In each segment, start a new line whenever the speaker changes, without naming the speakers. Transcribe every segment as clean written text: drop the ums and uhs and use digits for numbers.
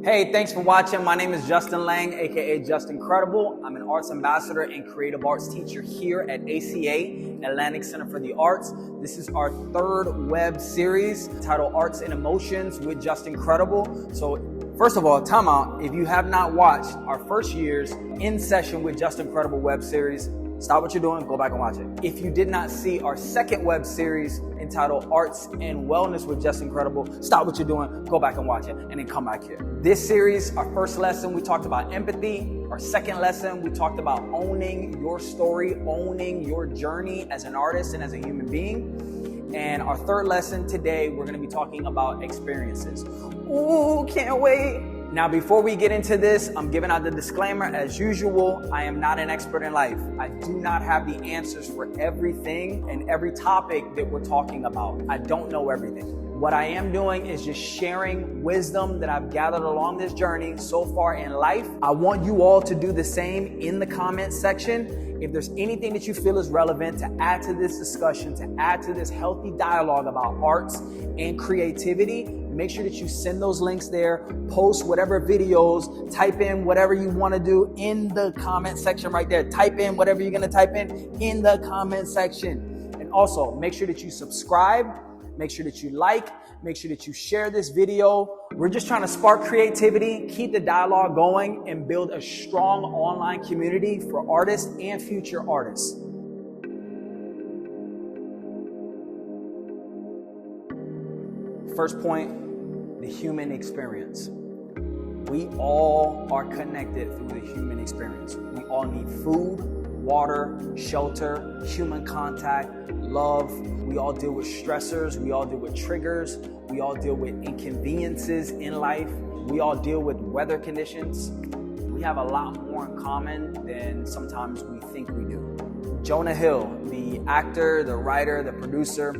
Hey, thanks for watching. My name is Justin Lang, aka Justincredible. I'm an arts ambassador and creative arts teacher here at ACA, Atlantic Center for the Arts. This is our third web series titled Arts and Emotions with Justincredible. So first of all, time out. If you have not watched our first year's In Session with Justincredible web series, stop what you're doing, go back and watch it. If you did not see our second web series entitled Arts and Wellness with Justincredible, stop what you're doing, go back and watch it, and then come back here. This series, our first lesson, we talked about empathy. Our second lesson, we talked about owning your story, owning your journey as an artist and as a human being. And our third lesson today, we're gonna be talking about experiences. Ooh, can't wait. Now, before we get into this, I'm giving out the disclaimer. As usual, I am not an expert in life. I do not have the answers for everything and every topic that we're talking about. I don't know everything. What I am doing is just sharing wisdom that I've gathered along this journey so far in life. I want you all to do the same in the comment section. If there's anything that you feel is relevant to add to this discussion, to add to this healthy dialogue about arts and creativity, make sure that you send those links there, post whatever videos, type in whatever you want to do in the comment section right there. Type in whatever you're going to type in the comment section. And also make sure that you subscribe, make sure that you like, make sure that you share this video. We're just trying to spark creativity, keep the dialogue going, and build a strong online community for artists and future artists. First point, the human experience. We all are connected through the human experience. We all need food, water, shelter, human contact, love. We all deal with stressors. We all deal with triggers. We all deal with inconveniences in life. We all deal with weather conditions. We have a lot more in common than sometimes we think we do. Jonah Hill, the actor, the writer, the producer,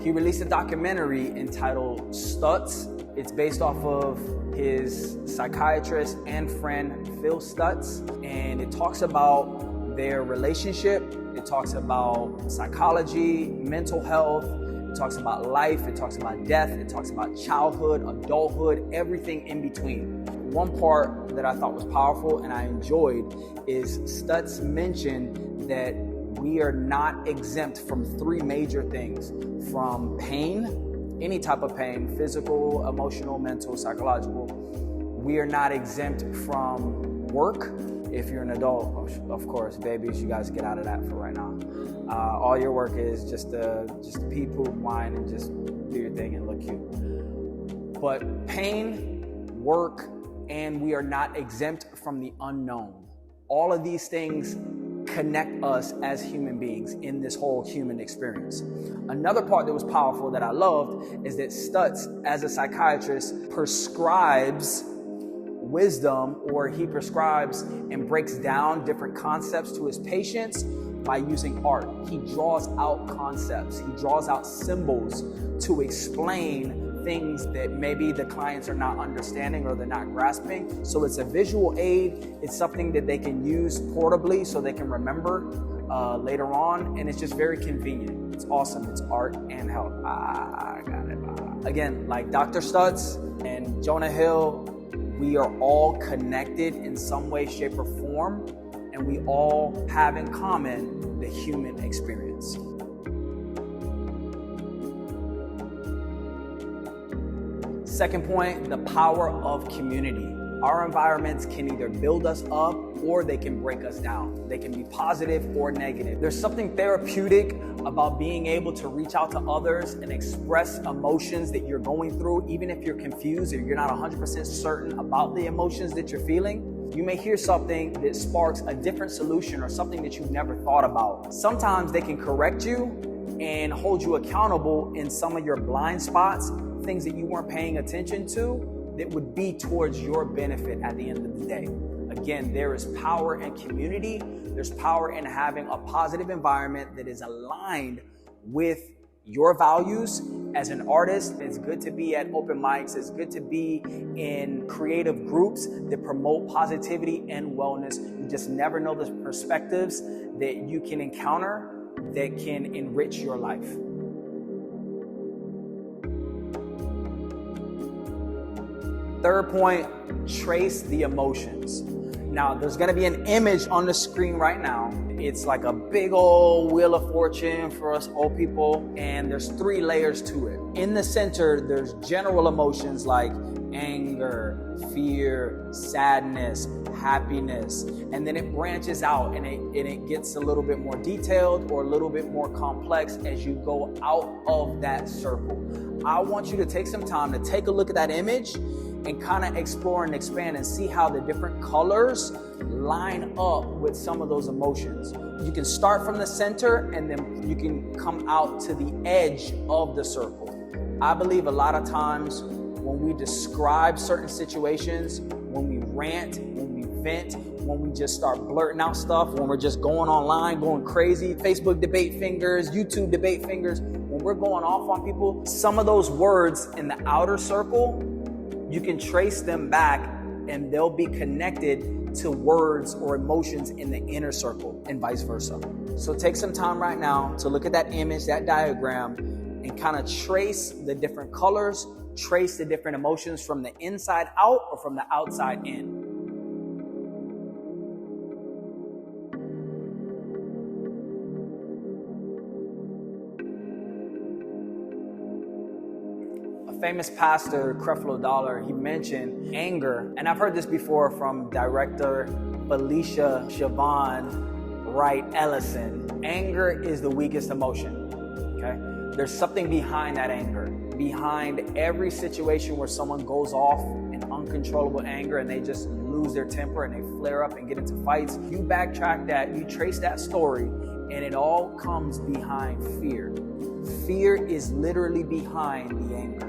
he released a documentary entitled Stutz. It's based off of his psychiatrist and friend, Phil Stutz, and it talks about their relationship. It talks about psychology, mental health. It talks about life. It talks about death. It talks about childhood, adulthood, everything in between. One part that I thought was powerful and I enjoyed is Stutz mentioned that we are not exempt from three major things: from pain, any type of pain, physical, emotional, mental, psychological. We are not exempt from work. If you're an adult, of course, babies, you guys get out of that for right now. All your work is just pee, poop, whine, and just do your thing and look cute. But pain, work, and we are not exempt from the unknown. All of these things connect us as human beings in this whole human experience. Another part that was powerful that I loved is that Stutz, as a psychiatrist, prescribes wisdom, or he prescribes and breaks down different concepts to his patients by using art. He draws out concepts. He draws out symbols to explain things that maybe the clients are not understanding or they're not grasping. So it's a visual aid. It's something that they can use portably so they can remember later on. And it's just very convenient. It's awesome. It's art and health. I got it. Again, like Dr. Stutz and Jonah Hill, we are all connected in some way, shape, or form. And we all have in common the human experience. Second point, the power of community. Our environments can either build us up or they can break us down. They can be positive or negative. There's something therapeutic about being able to reach out to others and express emotions that you're going through, even if you're confused or you're not 100% certain about the emotions that you're feeling. You may hear something that sparks a different solution or something that you've never thought about. Sometimes they can correct you and hold you accountable in some of your blind spots, things that you weren't paying attention to that would be towards your benefit at the end of the day. Again, there is power in community. There's power in having a positive environment that is aligned with your values. As an artist, it's good to be at open mics. It's good to be in creative groups that promote positivity and wellness. You just never know the perspectives that you can encounter that can enrich your life. Third point, trace the emotions. Now, there's going to be an image on the screen right now. It's like a big old wheel of fortune for us old people, and there's 3 layers to it. In the center, there's general emotions like anger, fear, sadness, happiness, and then it branches out and it gets a little bit more detailed or a little bit more complex as you go out of that circle. I want you to take some time to take a look at that image and kind of explore and expand and see how the different colors line up with some of those emotions. You can start from the center and then you can come out to the edge of the circle. I believe a lot of times when we describe certain situations, when we rant, when we vent, when we just start blurting out stuff, when we're just going online, going crazy, Facebook debate fingers, YouTube debate fingers, when we're going off on people, some of those words in the outer circle, you can trace them back and they'll be connected to words or emotions in the inner circle and vice versa. So take some time right now to look at that image, that diagram, and kind of trace the different colors, trace the different emotions from the inside out or from the outside in. Famous pastor Creflo Dollar, he mentioned anger, and I've heard this before from director Felicia Siobhan Wright Ellison. Anger is the weakest emotion. Okay, there's something behind that anger, behind every situation where someone goes off in uncontrollable anger and they just lose their temper and they flare up and get into fights. You backtrack that, you trace that story, and it all comes behind fear. Fear is literally behind the anger.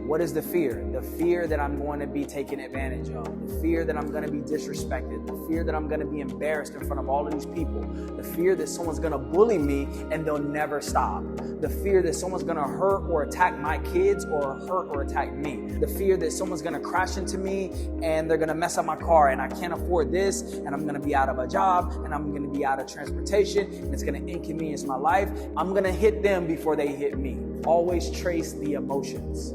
What is the fear? The fear that I'm going to be taken advantage of. The fear that I'm going to be disrespected. The fear that I'm going to be embarrassed in front of all of these people. The fear that someone's going to bully me and they'll never stop. The fear that someone's going to hurt or attack my kids or hurt or attack me. The fear that someone's going to crash into me and they're going to mess up my car and I can't afford this and I'm going to be out of a job and I'm going to be out of transportation and it's going to inconvenience my life. I'm going to hit them before they hit me. Always trace the emotions.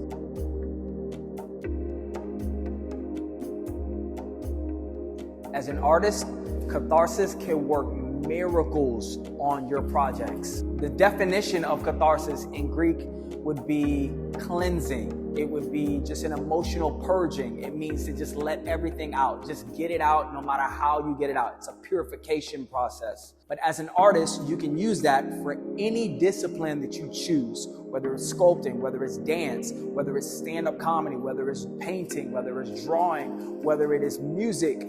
As an artist, catharsis can work miracles on your projects. The definition of catharsis in Greek would be cleansing. It would be just an emotional purging. It means to just let everything out. Just get it out no matter how you get it out. It's a purification process. But as an artist, you can use that for any discipline that you choose, whether it's sculpting, whether it's dance, whether it's stand-up comedy, whether it's painting, whether it's drawing, whether it is music.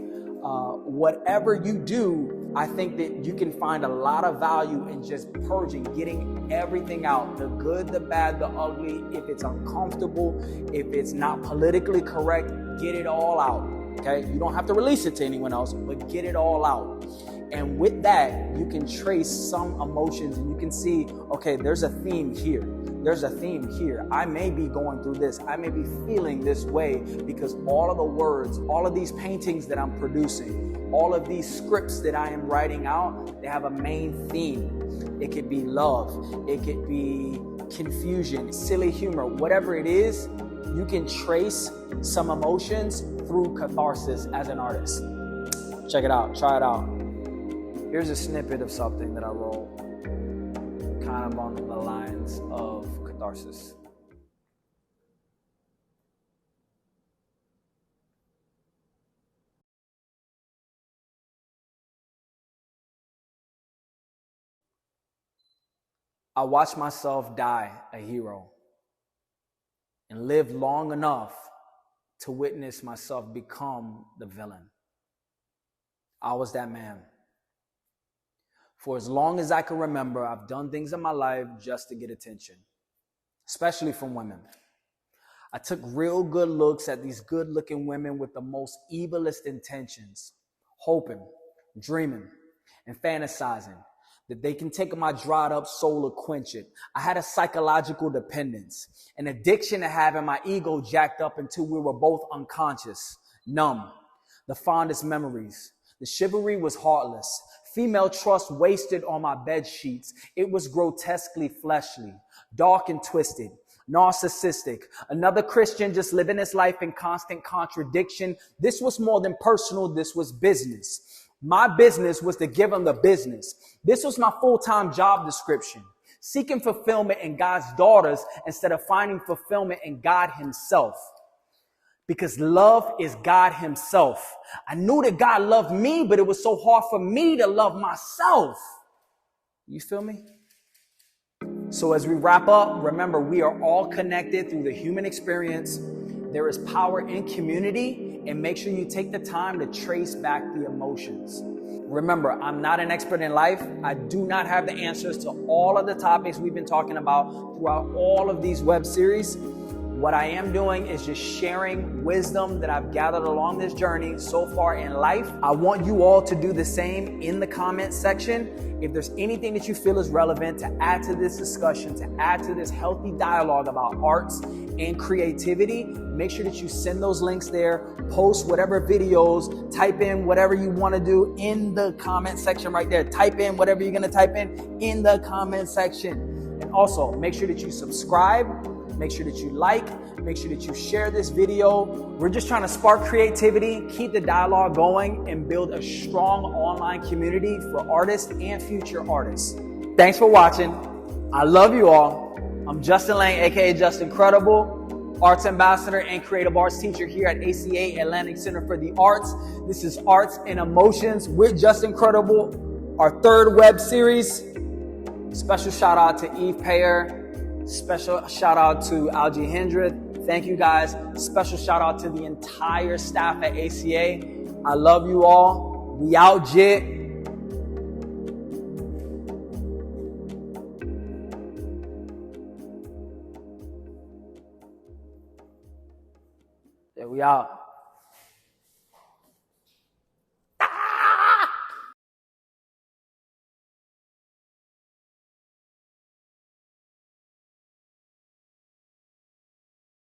Whatever you do, I think that you can find a lot of value in just purging, getting everything out, the good, the bad, the ugly. If it's uncomfortable, if it's not politically correct, get it all out, okay? You don't have to release it to anyone else, but get it all out. And with that, you can trace some emotions and you can see, okay, there's a theme here. There's a theme here. I may be going through this. I may be feeling this way because all of the words, all of these paintings that I'm producing, all of these scripts that I am writing out, they have a main theme. It could be love. It could be confusion, silly humor, whatever it is, you can trace some emotions through catharsis as an artist. Check it out. Try it out. Here's a snippet of something that I wrote, kind of on the lines of catharsis. I watched myself die a hero and live long enough to witness myself become the villain. I was that man. For as long as I can remember, I've done things in my life just to get attention, especially from women. I took real good looks at these good-looking women with the most evilest intentions, hoping, dreaming, and fantasizing that they can take my dried-up soul and quench it. I had a psychological dependence, an addiction to having my ego jacked up until we were both unconscious, numb. The fondest memories. The chivalry was heartless. Female trust wasted on my bed sheets. It was grotesquely fleshly, dark and twisted. narcissistic, another Christian just living his life in constant contradiction. This was more than personal. This was business. My business was to give him the business. This was my full-time job description. Seeking fulfillment in God's daughters instead of finding fulfillment in God himself. Because love is God himself. I knew that God loved me, but it was so hard for me to love myself. You feel me? So as we wrap up, remember, we are all connected through the human experience. There is power in community, and make sure you take the time to trace back the emotions. Remember, I'm not an expert in life. I do not have the answers to all of the topics we've been talking about throughout all of these web series. What I am doing is just sharing wisdom that I've gathered along this journey so far in life. I want you all to do the same in the comment section. If there's anything that you feel is relevant to add to this discussion, to add to this healthy dialogue about arts and creativity, make sure that you send those links there, post whatever videos, type in whatever you want to do in the comment section right there. Type in whatever you're going to type in the comment section. And also make sure that you subscribe. Make sure that you like, make sure that you share this video. We're just trying to spark creativity, keep the dialogue going, and build a strong online community for artists and future artists. Thanks for watching. I love you all. I'm Justin Lang, aka Justincredible, arts ambassador and creative arts teacher here at ACA Atlantic Center for the Arts. This is Arts and Emotions with Justincredible, our third web series. Special shout out to Eve Payer. Special shout out to Algie Hendrith. Thank you guys. Special shout out to the entire staff at ACA. I love you all. We out, jit. Yeah, we out.